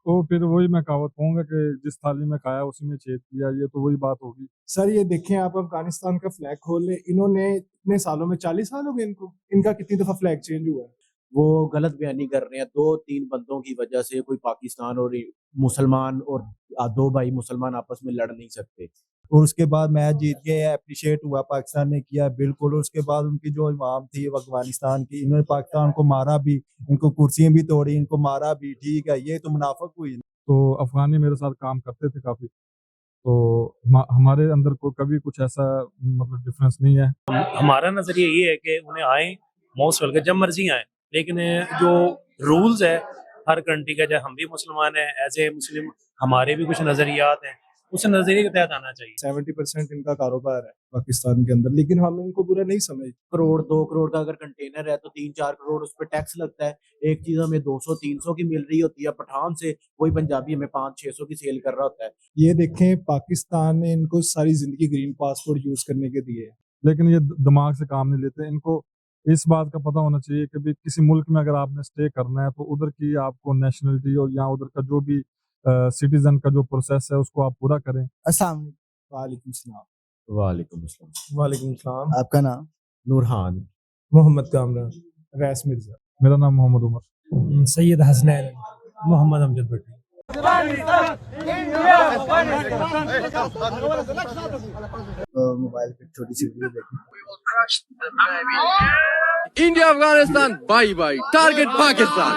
तो फिर वही मैं कहावत कहूँगा कि जिस थाली में खाया उसी में छेद किया, ये तो वही बात होगी। सर ये देखें आप अफगानिस्तान का फ्लैग खोल लें, इन्होंने इतने सालों में 40 साल हो गए इनको, इनका कितनी दफा फ्लैग चेंज हुआ है। वो गलत बयानी कर रहे हैं। 2-3 बंदों की वजह से कोई पाकिस्तान और मुसलमान और दो भाई मुसलमान आपस में लड़ नहीं सकते। और उसके बाद मैच जीत गए, अप्रिशिएट हुआ पाकिस्तान ने किया बिल्कुल। और उसके बाद उनकी जो इमाम थी अफगानिस्तान की, इन्होंने पाकिस्तान को मारा भी, इनको कुर्सियां भी तोड़ी, इनको मारा भी। ठीक है, ये तो मुनाफिक हुई। तो अफ़गानी मेरे साथ काम करते थे काफ़ी, तो हमारे अंदर को कभी कुछ ऐसा मतलब डिफरेंस नहीं है। हमारा नज़रिया ये है कि उन्हें आए मोस्ट वेलकम, जब मर्जी आए, लेकिन जो रूल्स है हर कंट्री का, जब हम भी मुसलमान हैं एज ए मुस्लिम, हमारे भी कुछ नज़रियात हैं, उस नज़रिए के तहत आना चाहिए। 70% इनका कारोबार है पाकिस्तान के अंदर, लेकिन हम इनको बुरा नहीं समझते। करोड़ 2 करोड़ का अगर कंटेनर है तो 3-4 करोड़ उस पर टैक्स लगता है। एक चीज हमें 200-300 की मिल रही होती है पठान से, कोई पंजाबी हमें 500-600 की सेल कर रहा होता है। ये देखें पाकिस्तान ने इनको सारी जिंदगी ग्रीन पासपोर्ट यूज करने के दिए, लेकिन ये दिमाग से काम नहीं लेते। इनको इस बात का पता होना चाहिए कि भी किसी मुल्क में अगर आपने स्टे करना है तो उधर की आपको नेशनलिटी और यहाँ उधर का जो भी सिटीजन का जो प्रोसेस है उसको आप पूरा करें। अस्सलाम वालेकुम सलाम। वालेकुम अस्सलाम। वालेकुम सलाम। आपका नाम? नूरहान। मोहम्मद कामरान। रैस मिर्जा। मेरा नाम मोहम्मद उमर। सैयद हसनैन। मोहम्मद अमजद भट्टी। मोबाइल पे छोटी सी वीडियो देखी। India Afghanistan by by, target Pakistan.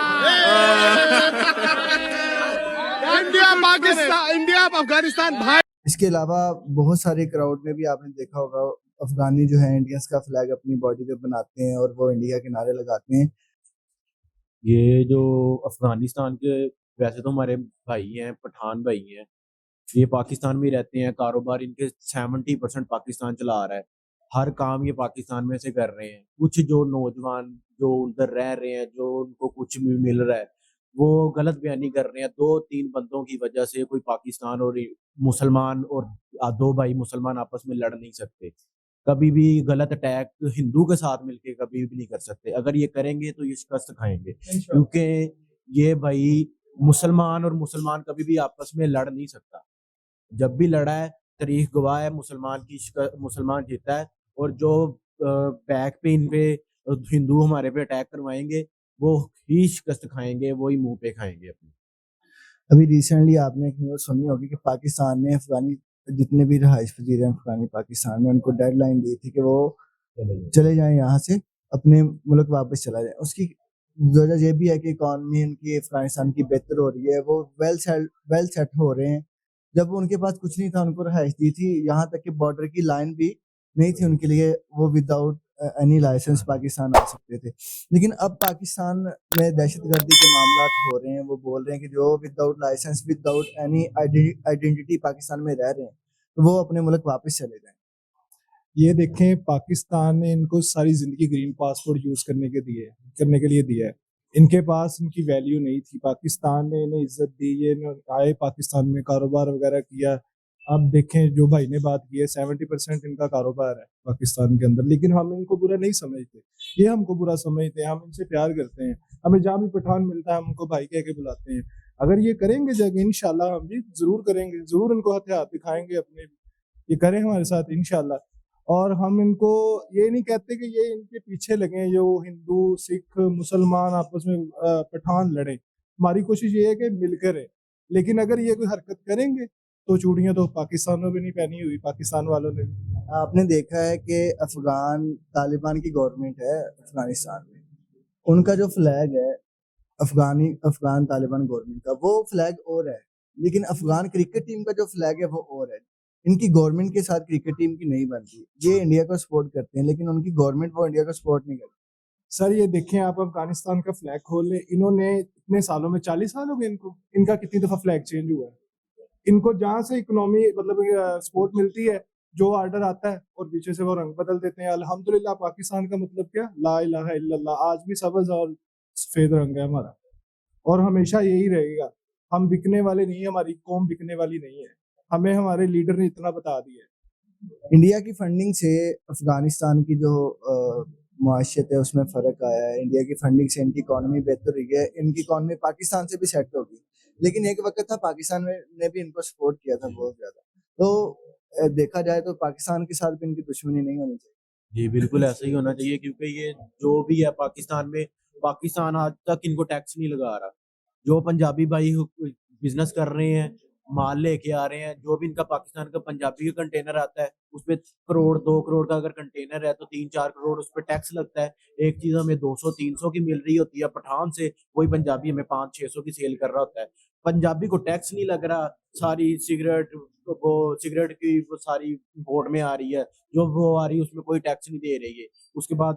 India Afghanistan भाई। इसके अलावा बहुत सारे क्राउड में भी आपने देखा होगा, अफगानी जो है इंडियंस का फ्लैग अपनी बॉडी पे बनाते हैं और वो इंडिया के नारे लगाते हैं। ये जो अफगानिस्तान के वैसे तो हमारे भाई हैं, पठान भाई हैं, ये पाकिस्तान में रहते हैं, कारोबार इनके 70% पाकिस्तान चला रहा है, हर काम ये पाकिस्तान में से कर रहे हैं। कुछ जो नौजवान जो उधर रह रहे हैं, जो उनको कुछ भी मिल रहा है, वो गलत बयानी कर रहे हैं। 2-3 बंदों की वजह से कोई पाकिस्तान और मुसलमान और दो भाई मुसलमान आपस में लड़ नहीं सकते। कभी भी गलत अटैक हिंदू के साथ मिलके कभी भी नहीं कर सकते। अगर ये करेंगे तो ये शिकस्त खाएंगे, क्योंकि ये भाई मुसलमान और मुसलमान कभी भी आपस में लड़ नहीं सकता। जब भी लड़ा है तारीख गवाह है, मुसलमान जीता है। और जो बैक पे इन पे हिंदू हमारे पे अटैक करवाएंगे वो ही शिकस्त खाएंगे, वो ही मुंह पे खाएंगे अपने। अभी रिसेंटली आपने एक न्यूज़ सुनी होगी कि पाकिस्तान ने अफगानी जितने भी रहाइश पजीर हैं अफगानी पाकिस्तान में, उनको डेडलाइन दी थी कि वो चले जाएं यहाँ से, अपने मुल्क वापस चला जाए। उसकी वजह ये भी है कि इकॉनमी उनकी अफगानिस्तान की बेहतर हो रही है, वो वेल सेट हो रहे हैं। जब उनके पास कुछ नहीं था, उनको रहाइश दी थी, यहाँ तक कि बॉर्डर की लाइन भी नहीं थी उनके लिए, वो विदाउट एनी लाइसेंस पाकिस्तान आ सकते थे। लेकिन अब पाकिस्तान में दहशतगर्दी के मामला हो रहे हैं, वो बोल रहे हैं कि जो without license, without any identity Pakistan में रह रहे हैं, तो वो अपने मुल्क वापस चले जाएं। ये देखें पाकिस्तान ने इनको सारी जिंदगी ग्रीन पासपोर्ट यूज करने के लिए दिया है। इनके पास इनकी वैल्यू नहीं थी, पाकिस्तान ने इन्हें इज्जत दी, ये आए पाकिस्तान में कारोबार वगैरह किया। अब देखें जो भाई ने बात की है, 70% इनका कारोबार है पाकिस्तान के अंदर, लेकिन हम इनको बुरा नहीं समझते, ये हमको बुरा समझते हैं। हम इनसे प्यार करते हैं, हमें जहाँ भी पठान मिलता है हम उनको भाई कह के बुलाते हैं। अगर ये करेंगे जगह, इंशाल्लाह हम भी जरूर करेंगे, जरूर इनको हथियार दिखाएंगे अपने, ये करें हमारे साथ इंशाल्लाह। और हम इनको ये नहीं कहते कि ये इनके पीछे लगे, जो हिंदू सिख मुसलमान आपस में पठान लड़े। हमारी कोशिश ये है कि मिलकर है, लेकिन अगर ये कोई हरकत करेंगे तो चूड़ियाँ तो पाकिस्तान में भी नहीं पहनी हुई, पाकिस्तान वालों ने भी। आपने देखा है कि अफगान तालिबान की गवर्नमेंट है अफगानिस्तान में, उनका जो फ्लैग है अफगान तालिबान गवर्नमेंट का, वो फ्लैग और है, लेकिन अफगान क्रिकेट टीम का जो फ्लैग है वो और है। इनकी गवर्नमेंट के साथ क्रिकेट टीम की नहीं बनती। ये इंडिया को सपोर्ट करते हैं, लेकिन उनकी गवर्नमेंट वो इंडिया को सपोर्ट नहीं करती। सर ये देखें आप अफगानिस्तान का फ्लैग खोल लें, इन्होंने इतने सालों में 40 साल हो गए इनको, इनका कितनी दफा फ्लैग चेंज हुआ है। इनको जहाँ से इकोनॉमी मतलब सपोर्ट मिलती है, जो ऑर्डर आता है और पीछे से वो रंग बदल देते हैं। अल्हम्दुलिल्लाह पाकिस्तान का मतलब क्या, ला इलाहा इल्लल्लाह, आज भी सब्ज़ और सफेद रंग है हमारा, और हमेशा यही रहेगा। हम बिकने वाले नहीं है, हमारी कौम बिकने वाली नहीं है, हमें हमारे लीडर ने इतना बता दिया है। इंडिया की फंडिंग से अफगानिस्तान की जो मुआशरत है उसमें फ़र्क आया है। इंडिया की फंडिंग से इनकी इकॉनमी बेहतर हुई है, इनकी इकॉनमी पाकिस्तान से भी सेट होगी। لیکن ایک وقت تھا پاکستان میں نے بھی ان کو سپورٹ کیا تھا بہت زیادہ. تو دیکھا جائے تو پاکستان کے ساتھ بھی ان کی دشمنی نہیں ہونی چاہیے. جی بالکل ایسا ہی ہونا چاہیے, کیونکہ یہ جو بھی ہے پاکستان میں, پاکستان آج تک ان کو ٹیکس نہیں لگا رہا. جو پنجابی بھائی بزنس کر رہے ہیں, مال لے کے آ رہے ہیں, جو بھی ان کا پاکستان کا پنجابی کا کنٹینر آتا ہے اس پہ 1 کروڑ 2 کروڑ کا اگر کنٹینر ہے تو 3-4 کروڑ اس پہ ٹیکس لگتا ہے. ایک چیز ہمیں 200-300 کی مل رہی ہوتی ہے پٹھان سے, وہی پنجابی ہمیں 500-600 کی سیل کر رہا ہوتا ہے. پنجابی کو ٹیکس نہیں لگ رہا, ساری سگریٹ کی وہ ساری امپورٹ میں آ رہی ہے, جو وہ آ رہی ہے اس میں کوئی ٹیکس نہیں دے رہی ہے. اس کے بعد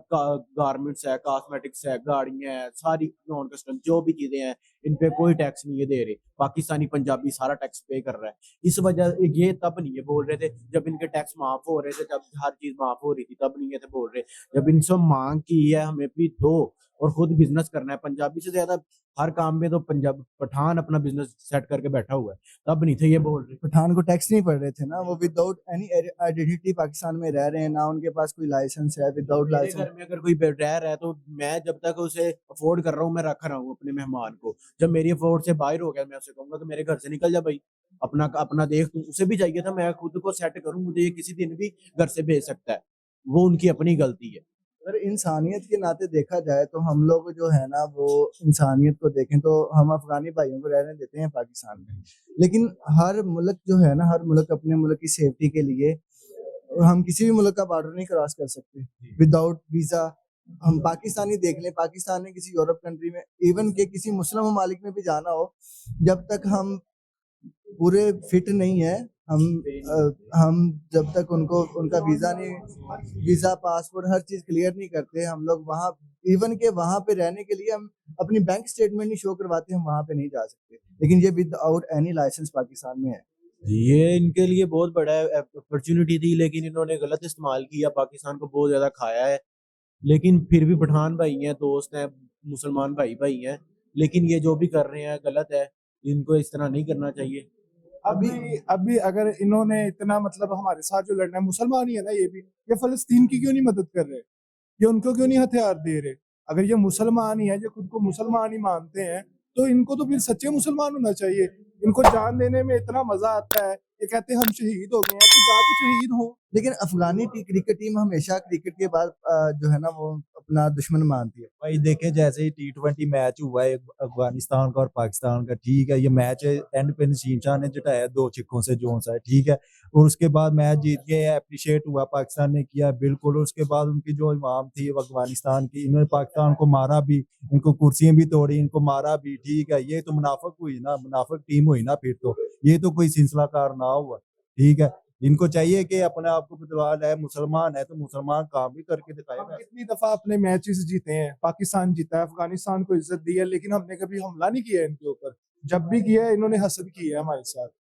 گارمنٹس ہے, کاسمیٹکس ہے, گاڑیاں ہیں, ساری نان کسٹم جو بھی چیزیں ہیں ان پہ کوئی ٹیکس نہیں دے رہے. پاکستانی پنجابی سارا ٹیکس پے کر رہا ہے. اس وجہ یہ تب نہیں یہ بول رہے تھے جب ان کے ٹیکس معاف ہو رہے تھے, جب ہر چیز معاف ہو رہی تھی تب نہیں یہ تھے بول رہے. جب ان سے مانگ کی ہے ہمیں بھی دو اور خود بزنس کرنا ہے, پنجابی سے زیادہ ہر کام میں تو پٹھان اپنا بزنس سیٹ کر کے بیٹھا ہوا ہے, تب نہیں تھے یہ بول رہے. پٹھان کو ٹیکس نہیں پڑ رہے تھے نا, وہ وداؤٹ اینی آئیڈینٹی پاکستان میں رہ رہے ہیں, نہ ان کے پاس کوئی لائسنس ہے. وداؤٹ میرے لائسنس گھر میں اگر کوئی رہ رہا ہے تو میں جب تک اسے افورڈ کر رہا ہوں میں رکھ رہا ہوں اپنے مہمان کو. جب میری افورڈ سے باہر ہو گیا میں اسے کہوں گا کہ میرے گھر سے نکل جا بھائی, اپنا دیکھ. اسے بھی چاہیے تھا میں خود کو سیٹ کروں, مجھے یہ کسی دن بھی گھر سے بھیج سکتا ہے, وہ ان کی اپنی غلطی ہے. اگر انسانیت کے ناطے دیکھا جائے تو ہم لوگ جو ہے نا وہ انسانیت کو دیکھیں تو ہم افغانی بھائیوں کو رہنے دیتے ہیں پاکستان میں. لیکن ہر ملک جو ہے نا, ہر ملک اپنے ملک کی سیفٹی کے لیے ہم کسی بھی ملک کا بارڈر نہیں کراس کر سکتے وداؤٹ ویزا. ہم پاکستانی دیکھ لیں, پاکستان نے کسی یورپ کنٹری میں, ایون کہ کسی مسلم ممالک میں بھی جانا ہو, جب تک ہم پورے فٹ نہیں ہیں, ہم جب تک ان کا ویزا پاسپورٹ ہر چیز کلیئر نہیں کرتے, ہم لوگ وہاں ایون کہ وہاں پہ رہنے کے لیے ہم اپنی بینک اسٹیٹمنٹ نہیں شو کرواتے, ہم وہاں پہ نہیں جا سکتے. لیکن یہ without any license Pakistan میں ہے. یہ ان کے لیے بہت بڑا اپرچونٹی تھی, لیکن انہوں نے غلط استعمال کیا, پاکستان کو بہت زیادہ کھایا ہے. لیکن پھر بھی پٹھان بھائی ہیں, دوست ہیں, مسلمان بھائی ہیں, لیکن یہ جو بھی کر رہے ہیں غلط ہے, ان کو اس طرح نہیں کرنا چاہیے. ابھی اگر انہوں نے اتنا مطلب ہمارے ساتھ جو لڑنا ہے, مسلمان ہی ہے نا یہ بھی, یہ فلسطین کی کیوں نہیں مدد کر رہے, یہ ان کو کیوں نہیں ہتھیار دے رہے؟ اگر یہ مسلمان ہی ہے, جو خود کو مسلمان ہی مانتے ہیں, تو ان کو تو پھر سچے مسلمان ہونا چاہیے. ان کو جان دینے میں اتنا مزہ آتا ہے, یہ کہتے ہیں ہم شہید ہو گئے ہیں, تو جا کے شہید ہوں. لیکن افغانی کرکٹ ٹیم ہمیشہ کرکٹ کے بعد جو ہے نا وہ اپنا دشمن مانتی ہے. بھائی دیکھیں جیسے ہی T20 میچ ہوا ہے افغانستان کا اور پاکستان کا, ٹھیک ہے, یہ میچ اینڈ پہ نسیم شاہ نے جٹایا 2 چھکوں سے جون سا, ٹھیک ہے, اور اس کے بعد میچ جیت گئے, اپریشیٹ ہوا پاکستان نے کیا بالکل. اور اس کے بعد ان کی جو امام تھی افغانستان کی, انہوں نے پاکستان کو مارا بھی, ان کو کرسیاں بھی توڑی, ان کو مارا بھی, ٹھیک ہے. یہ تو منافق ہوئی نا, منافق ٹیم ہوئی نا پھر تو, یہ تو کوئی سلسلہ کار نہ ہوا, ٹھیک ہے. ان کو چاہیے کہ اپنے آپ کو بدلال ہے, مسلمان ہے تو مسلمان کام بھی کر کے دکھائے گا. کتنی دفعہ اپنے میچز جیتے ہیں, پاکستان جیتا ہے, افغانستان کو عزت دی ہے, لیکن ہم نے کبھی حملہ نہیں کیا ہے ان کے اوپر. جب بھی کیا ہے انہوں نے حسد کی ہے ہمارے ساتھ.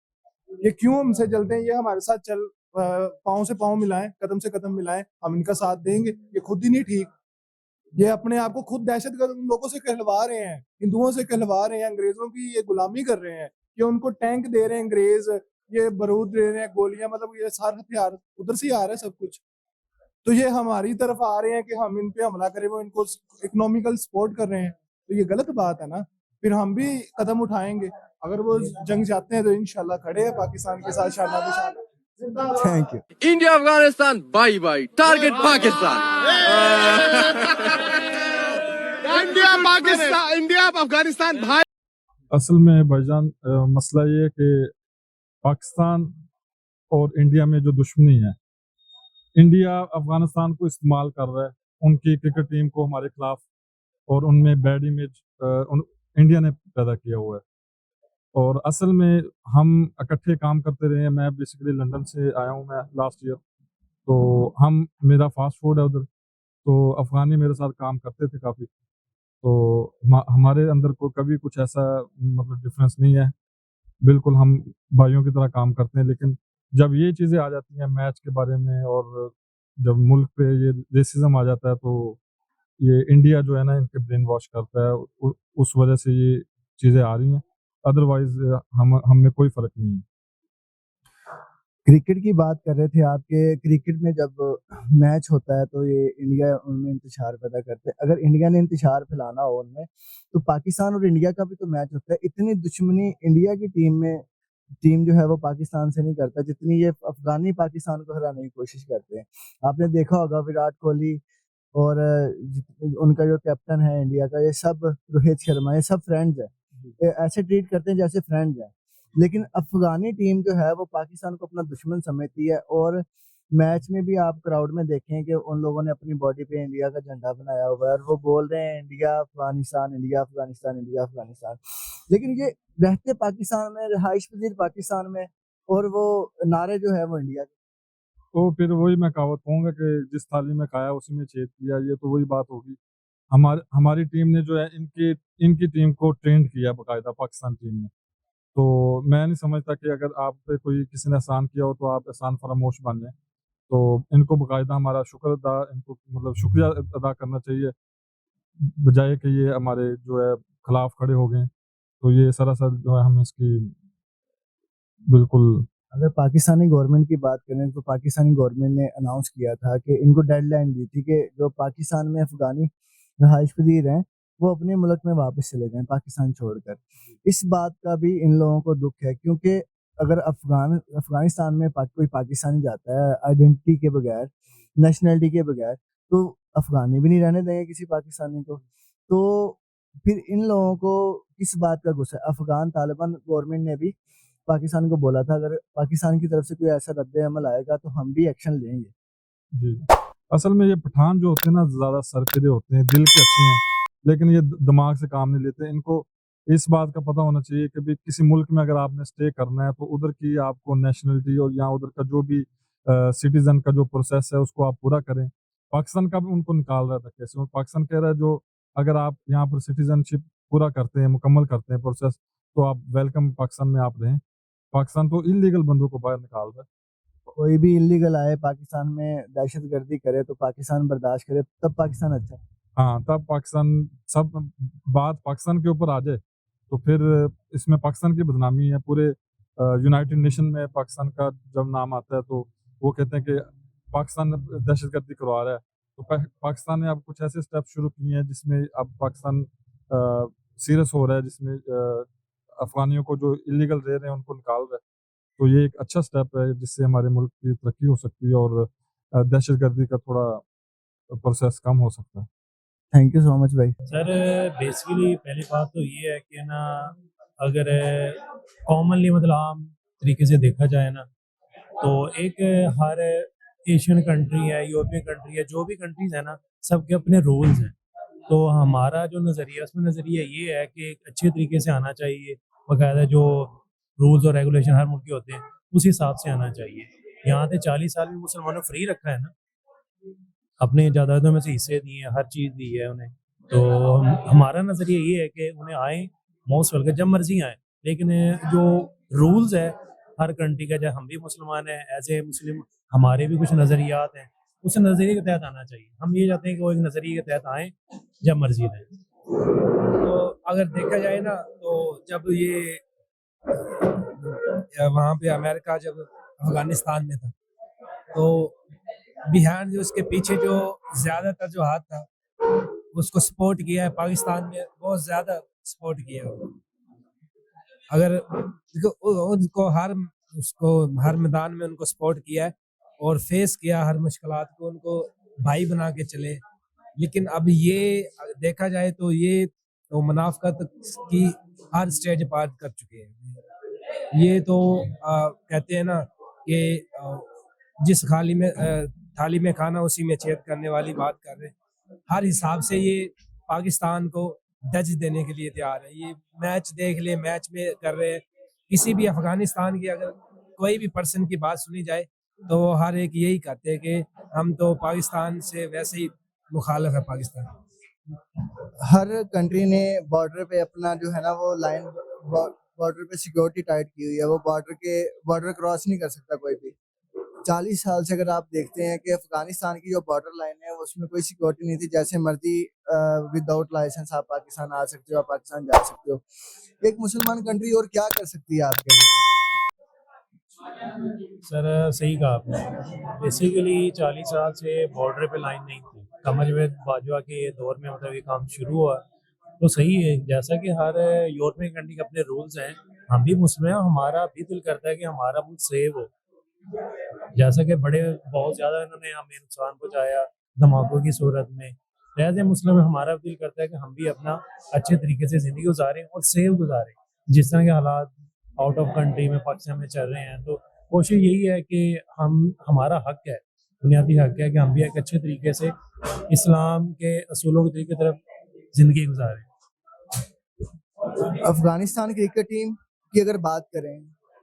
یہ کیوں ہم سے جلتے ہیں؟ یہ ہمارے ساتھ پاؤں سے پاؤں ملائیں, قدم سے قدم ملائیں, ہم ان کا ساتھ دیں گے. یہ خود ہی نہیں ٹھیک, یہ اپنے آپ کو خود دہشت گرد لوگوں سے کہلوا رہے ہیں, ہندوؤں سے کہلوا رہے ہیں, انگریزوں کی یہ غلامی کر رہے ہیں. یہ ان کو ٹینک دے رہے ہیں انگریز, یہ بارود دے رہے ہیں, گولیاں, مطلب یہ سارا ہتھیار ادھر سے ہی آ رہا ہے سب کچھ. تو یہ ہماری طرف آ رہے ہیں کہ ہم ان پہ حملہ کریں, وہ ان کو اکنامیکل سپورٹ کر رہے ہیں. تو یہ غلط بات ہے نا. پھر ہم بھی قدم اٹھائیں گے, اگر وہ جنگ جاتے ہیں تو انشاءاللہ کھڑے ہیں پاکستان کے ساتھ شانہ بشانہ. Thank you. India Afghanistan bye bye. Target Pakistan. India Afghanistan bhai. اصل میں بھائی مسئلہ یہ ہے کہ پاکستان اور انڈیا میں جو دشمنی ہے, انڈیا افغانستان کو استعمال کر رہا ہے, ان کی کرکٹ ٹیم کو ہمارے خلاف, اور ان میں بیڈ امیج انڈیا نے پیدا کیا ہوا ہے. اور اصل میں ہم اکٹھے کام کرتے رہے ہیں. میں بیسیکلی لندن سے آیا ہوں میں لاسٹ ایئر, تو میرا فاسٹ فوڈ ہے ادھر, تو افغانی میرے ساتھ کام کرتے تھے کافی. تو ہمارے اندر کو کبھی کچھ ایسا مطلب ڈفرینس نہیں ہے, بالکل ہم بھائیوں کی طرح کام کرتے ہیں. لیکن جب یہ چیزیں آ جاتی ہیں میچ کے بارے میں, اور جب ملک پہ یہ ریسزم آ جاتا ہے, تو یہ انڈیا جو ہے نا ان کے برین واش کرتا ہے, اس وجہ سے یہ چیزیں آ رہی ہیں. ادروائز ہم میں کوئی فرق نہیں ہے. क्रिकेट की बात कर रहे थे आप कि क्रिकेट में जब मैच होता है तो ये इंडिया उनमें इंतशार पैदा करते हैं। अगर इंडिया ने इंतशार फैलाना हो उनमें तो पाकिस्तान और इंडिया का भी तो मैच होता है। इतनी दुश्मनी इंडिया की टीम जो है वो पाकिस्तान से नहीं करता जितनी ये अफगानी पाकिस्तान को हराने की कोशिश करते हैं। आपने देखा होगा विराट कोहली और उनका जो कैप्टन है इंडिया का, ये सब रोहित शर्मा, ये सब फ्रेंड्स हैं। ये ऐसे ट्रीट करते हैं जैसे फ्रेंड्स हैं। लेकिन अफगानी टीम जो है वो पाकिस्तान को अपना दुश्मन समझती है। और मैच में भी आप क्राउड में देखें कि उन लोगों ने अपनी बॉडी पे इंडिया का झंडा बनाया हुआ है और वो बोल रहे हैं India Afghanistan, India Afghanistan, India Afghanistan. लेकिन ये रहते पाकिस्तान में, रिहाइश पजीर पाकिस्तान में, और वो नारे जो है वो इंडिया के। तो फिर वही मैं कहावत कहूँगा कि जिस थाली में खाया उसी में छेद किया, ये तो वही बात होगी। हमारी टीम ने जो है इनकी टीम को ट्रेंड किया बाकायदा पाकिस्तान टीम ने। तो मैं नहीं समझता कि अगर आप पे कोई किसी ने एहसान किया हो तो आप एहसान फरामोश बन जाएँ। तो इनको बाकायदा हमारा इनको मतलब शुक्रिया अदा करना चाहिए, बजाए कि ये हमारे जो है खिलाफ खड़े हो गए। तो ये सरासर जो है हमें इसकी बिल्कुल अगर पाकिस्तानी गवर्नमेंट की बात करें तो पाकिस्तानी गवर्नमेंट ने अनाउंस किया था कि इनको डेडलाइन दी थी कि जो पाकिस्तान में अफगानी रहाइश पजीर हैं वो अपने मुल्क में वापस चले जाएं पाकिस्तान छोड़कर। इस बात का भी इन लोगों को दुख है, क्योंकि अगर अफगानिस्तान में कोई पाकिस्तानी जाता है आइडेंटिटी के बगैर, नेशनलिटी के बगैर, तो अफगानी भी नहीं रहने देंगे किसी पाकिस्तानी को। तो फिर इन लोगों को किस बात का गुस्सा है? अफगान तालिबान गवर्नमेंट ने भी पाकिस्तान को बोला था अगर पाकिस्तान की तरफ से कोई ऐसा रद्द अमल आएगा तो हम भी एक्शन लेंगे। जी। असल में ये पठान जो होते हैं ना ज़्यादा सरपीरे होते हैं, दिल के अच्छे हैं, लेकिन ये दिमाग से काम नहीं लेते। इनको इस बात का पता होना चाहिए कि भी किसी मुल्क में अगर आपने स्टे करना है तो उधर की आपको नेशनलिटी और या उधर का जो भी सिटीज़न का जो प्रोसेस है उसको आप पूरा करें। पाकिस्तान का भी उनको निकाल रहा था कैसे, और पाकिस्तान कह रहा है जो अगर आप यहाँ पर सिटीज़नशिप पूरा करते हैं, मुकम्मल करते हैं प्रोसेस, तो आप वेलकम पाकिस्तान में आप रहें। पाकिस्तान तो इल्लीगल बंदों को बाहर निकाल रहा है। कोई भी इलीगल आए पाकिस्तान में दहशतगर्दी करे तो पाकिस्तान बर्दाश्त करे, तब पाकिस्तान अच्छा है। हाँ, तब पाकिस्तान सब बात पाकिस्तान के ऊपर आ जाए तो फिर इसमें पाकिस्तान की बदनामी है। पूरे यूनाइटेड नेशन में पाकिस्तान का जब नाम आता है तो वो कहते हैं कि पाकिस्तान दहशतगर्दी करवा रहा है। तो पाकिस्तान ने अब कुछ ऐसे स्टेप शुरू किए हैं जिसमें अब पाकिस्तान सीरियस हो रहा है, जिसमें अफगानियों को जो इलीगल रह रहे हैं उनको निकाल रहा है। तो ये एक अच्छा स्टेप है जिससे हमारे मुल्क की तरक्की हो सकती है और दहशतगर्दी का थोड़ा प्रोसेस कम हो सकता है। थैंक यू सो मच भाई। सर बेसिकली पहली बात तो ये है कि ना, अगर कॉमनली मतलब आम तरीके से देखा जाए ना, तो एक हर एशियन कंट्री है, यूरोपियन कंट्री है, जो भी कंट्रीज है ना, सबके अपने रूल्स हैं। तो हमारा जो नज़रिया उसमें नज़रिया ये है कि एक अच्छे तरीके से आना चाहिए, बाकायदा जो रूल्स और रेगुलेशन हर मुल्क के होते हैं उस हिसाब से आना चाहिए। यहाँ पे 40 साल में मुसलमानों फ्री रखा है ना, अपने जायदादों में से हिस्से दिए हैं, हर चीज़ दी है उन्हें। तो हमारा नज़रिया ये है कि उन्हें आए मोस्ट वेलकम, जब मर्जी आए, लेकिन जो रूल्स है हर कंट्री का, जब हम भी मुसलमान हैं, एज ए मुस्लिम हमारे भी कुछ नज़रियात हैं, उस नज़रिए के तहत आना चाहिए। हम ये चाहते हैं कि वो एक नज़रिए के तहत आएँ, जब मर्जी रहें। तो अगर देखा जाए ना, तो जब ये वहाँ पे अमेरिका जब अफगानिस्तान में था, तो बिहार जो उसके पीछे जो ज़्यादातर जो हाथ था उसको सपोर्ट किया है, पाकिस्तान में बहुत ज़्यादा सपोर्ट किया है। अगर उनको हर मैदान में उनको सपोर्ट किया है और फेस किया हर मुश्किलात को, उनको भाई बना के चले। लेकिन अब ये देखा जाए तो ये तो मुनाफकत की हर स्टेज पार कर चुके हैं। ये तो कहते हैं ना कि जिस थाली में खाना उसी में छेद करने वाली बात कर रहे हैं। हर हिसाब से ये पाकिस्तान को डज देने के लिए तैयार है। ये मैच देख ले, मैच में कर रहे हैं। किसी भी अफगानिस्तान की अगर कोई भी पर्सन की बात सुनी जाए तो वो हर एक यही कहते हैं कि हम तो पाकिस्तान से वैसे ही मुखालिफ है पाकिस्तान। हर कंट्री ने बॉर्डर पे अपना जो है ना वो लाइन, बॉर्डर पे सिक्योरिटी टाइट की हुई है। वो बॉर्डर क्रॉस नहीं कर सकता कोई भी। 40 साल से अगर आप देखते हैं कि अफगानिस्तान की जो बॉर्डर लाइन है उसमें कोई सिक्योरिटी नहीं थी। जैसे मर्जी विदाउट लाइसेंस आप पाकिस्तान आ सकते हो, आप पाकिस्तान जा सकते हो। एक मुसलमान कंट्री और क्या कर सकती है आपके लिए? सर सही कहा आपने। बेसिकली 40 साल से बॉर्डर पे लाइन नहीं थी। कमर जावेद बाजवा के दौर में मतलब ये काम शुरू हुआ, तो सही है। जैसा कि हर यूरोपियन कंट्री के अपने रूल्स हैं, हम भी मुस्लिम हैं, हमारा भी दिल करता है कि हमारा मुल्क सेव हो। जैसा कि बड़े बहुत ज़्यादा इन्होंने हमें नुकसान पहुँचाया धमाकों की सूरत में, एज ए मुस्लिम हमारा भी दिल करता है कि हम भी अपना अच्छे तरीके से ज़िंदगी गुजारें और सेव गुजारें। जिस तरह के हालात आउट ऑफ कंट्री में पाकिस्तान में चल रहे हैं, तो कोशिश यही है कि हमारा हक है, बुनियादी हक है कि हम भी एक अच्छे तरीके से इस्लाम के असूलों की तरफ ज़िंदगी गुजारें। अफगानिस्तान क्रिकेट टीम की अगर बात करें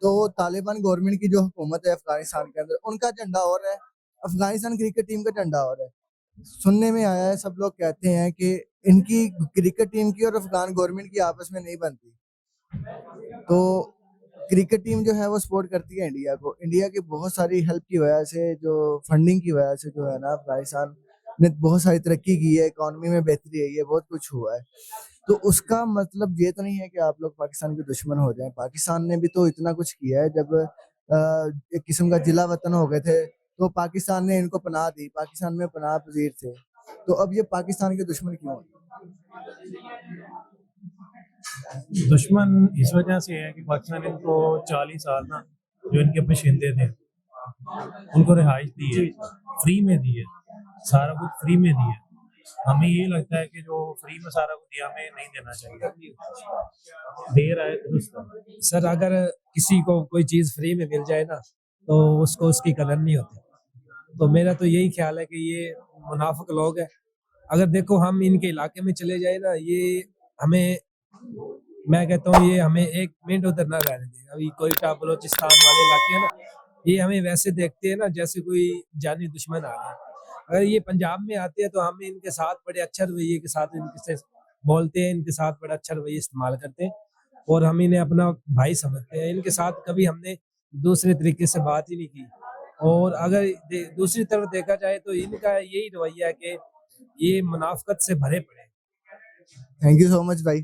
तो तालिबान गवर्नमेंट की जो हुकूमत है अफगानिस्तान के अंदर, उनका झंडा और है, अफगानिस्तान क्रिकेट टीम का झंडा और है। सुनने में आया है, सब लोग कहते हैं कि इनकी क्रिकेट टीम की और अफगान गवर्नमेंट की आपस में नहीं बनती। तो क्रिकेट टीम जो है वो सपोर्ट करती है इंडिया को। इंडिया की बहुत सारी हेल्प की वजह से, जो फंडिंग की वजह से जो है ना, अफगानिस्तान ने बहुत सारी तरक्की की है, इकॉनमी में बेहतरी आई है, बहुत कुछ हुआ है। तो उसका मतलब ये तो नहीं है कि आप लोग पाकिस्तान के दुश्मन हो जाएं। पाकिस्तान ने भी तो इतना कुछ किया है। जब एक किस्म का जिला वतन हो गए थे तो पाकिस्तान ने इनको पनाह दी, पाकिस्तान में पनाह पजीर थे। तो अब ये पाकिस्तान के दुश्मन क्यों हैं? दुश्मन इस वजह से है कि पाकिस्तान इनको 40 साल ना, जो इनके बशिंदे थे उनको रिहाइश दी है, फ्री में दी है, सारा कुछ फ्री में दी है। हमें ये लगता है कि जो फ्री में सारा कुछ दिया हमें नहीं देना चाहिए, देर आए दुरुस्त आए। सर अगर किसी को कोई चीज़ फ्री में मिल जाए ना, तो उसको उसकी कदर नहीं होती। तो मेरा तो यही ख्याल है कि ये मुनाफिक लोग हैं। अगर देखो हम इनके इलाके में चले जाए ना, ये हमें, मैं कहता हूँ ये हमें एक मिनट उधर ना रहने दें। अभी कोयटा बलोचिस्तान वाले इलाके हैं ना, ये हमें वैसे देखते हैं ना जैसे कोई जानी दुश्मन आ गया। अगर ये पंजाब में आते हैं तो हम इनके साथ बड़े अच्छे रवैये के साथ इनके से बोलते हैं, इनके साथ बड़ा अच्छा रवैया इस्तेमाल करते हैं और हम इन्हें अपना भाई समझते हैं। इनके साथ कभी हमने दूसरे तरीके से बात ही नहीं की। और अगर दूसरी तरफ देखा जाए तो इनका यही रवैया है कि ये मुनाफिकत से भरे पड़े हैं। थैंक यू सो मच भाई।